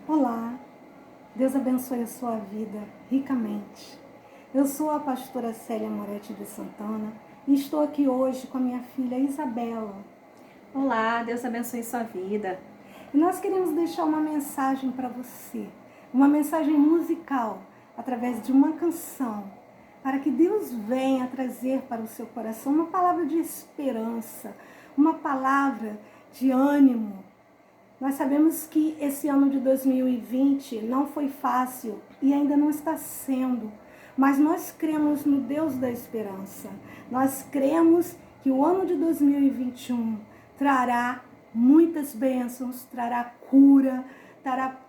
Olá, Deus abençoe a sua vida ricamente. Eu sou a pastora Célia Moretti de Santana e estou aqui hoje com a minha filha Isabela. Olá, Deus abençoe sua vida. E nós queremos deixar uma mensagem para você, uma mensagem musical, através de uma canção, para que Deus venha trazer para o seu coração uma palavra de esperança, uma palavra de ânimo. Nós sabemos que esse ano de 2020 não foi fácil e ainda não está sendo, mas nós cremos no Deus da esperança. Nós cremos que o ano de 2021 trará muitas bênçãos, trará cura,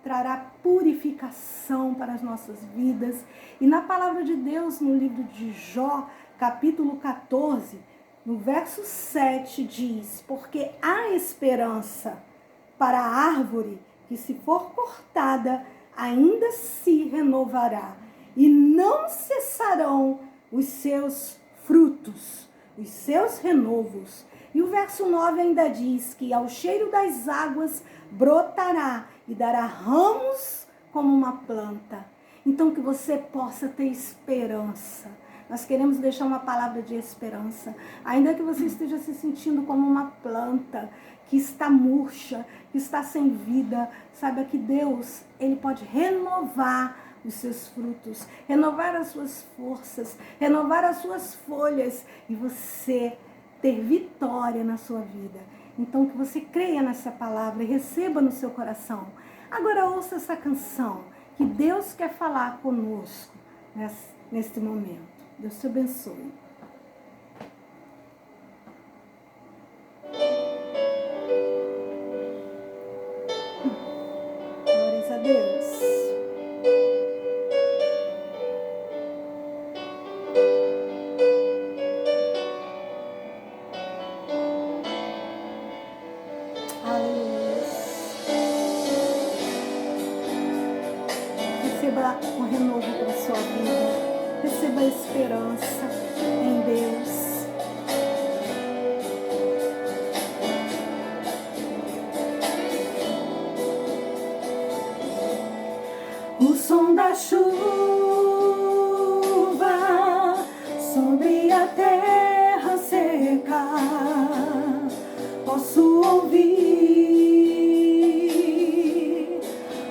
trará purificação para as nossas vidas. E na palavra de Deus, no livro de Jó, capítulo 14, no verso 7, diz: porque há esperança para a árvore que, se for cortada, ainda se renovará, e não cessarão os seus frutos, os seus renovos. E o verso 9 ainda diz que ao cheiro das águas brotará e dará ramos como uma planta. Então que você possa ter esperança. Nós queremos deixar uma palavra de esperança. Ainda que você esteja se sentindo como uma planta que está murcha, que está sem vida, saiba que Deus, Ele pode renovar os seus frutos, renovar as suas forças, renovar as suas folhas e você ter vitória na sua vida. Então que você creia nessa palavra e receba no seu coração. Agora ouça essa canção que Deus quer falar conosco neste momento. Deus te abençoe. Glórias a Deus. Aleluia. Receba um renovo para a sua vida. Receba a esperança em Deus. O som da chuva sobre a terra seca, posso ouvir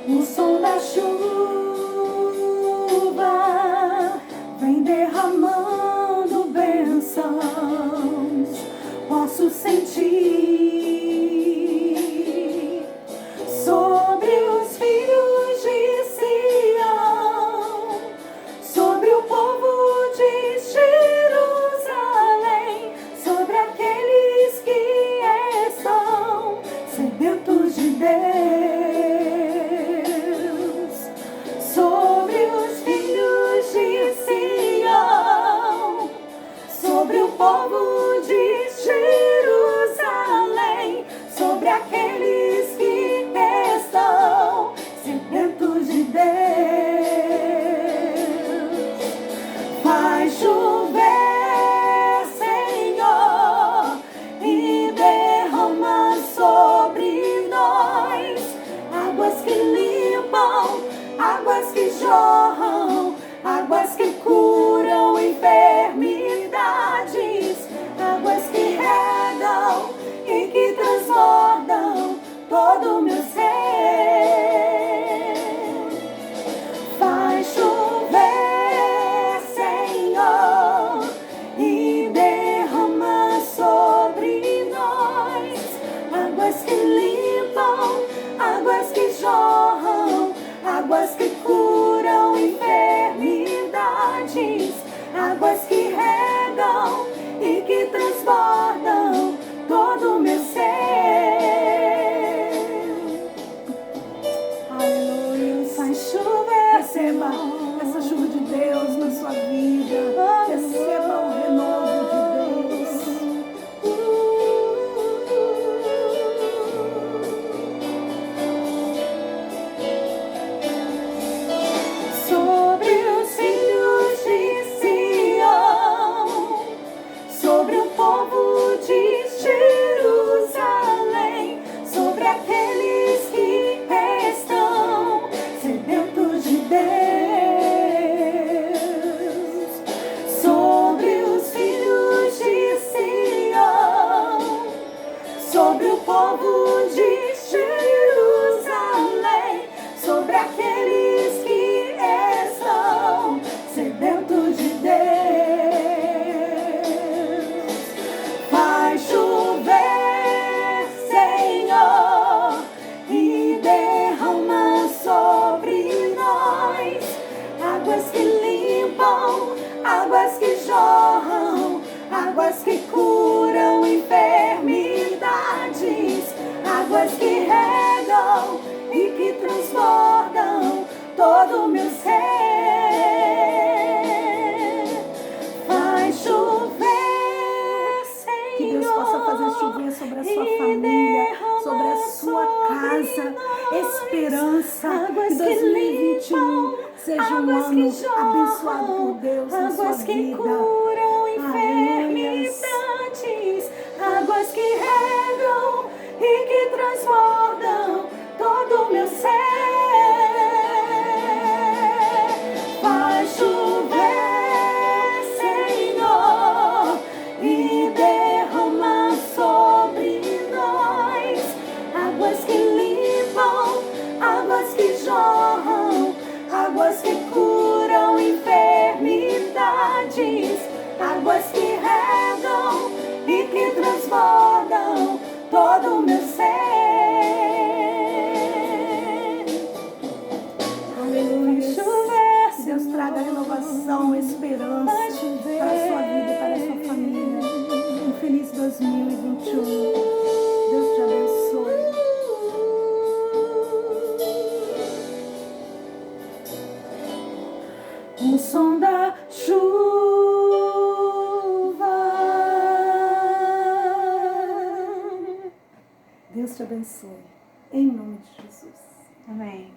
o som da chuva, vem derramando bênçãos, posso sentir sobre os filhos de Sião, sobre o povo de Jerusalém, sobre aqueles que estão sedentos de Deus, sobre os filhos de Sião, sobre o povo de Jerusalém, sobre aqueles que estão sedentos de Deus. Faz chover, Senhor, e derrama sobre nós águas que limpam, águas que jorram, águas que curam enfermidades, águas que regam e que transbordam todo o meu ser. Faz chover, Senhor, e derrama sobre nós águas que limpam, águas que jorram, águas que curam enfermidades, águas que regam e que transbordam todo o meu ser. Aleluia. Faz chover, receba essa chuva de Deus na sua vida. Receba o renovo de Deus. Sobre os filhos de Sião, sobre o povo de Jerusalém, sobre aqueles que estão esperança. Águas Que que 2021 limpam, seja um águas ano que jorram, abençoado por Deus na sua águas que vida. curam enfermidades, águas que regam e que transbordam todo o meu ser. Faz chover, Senhor, e derrama sobre nós águas que limpam, águas que jorram, águas que curam enfermidades, águas que regam e que transbordam todo o meu ser. Aleluia. Chover, Que Deus traga renovação, esperança para a sua vida e para a sua família. Um feliz 2021. Deus te abençoe. O som da chuva. Deus te abençoe. Em nome de Jesus. Amém.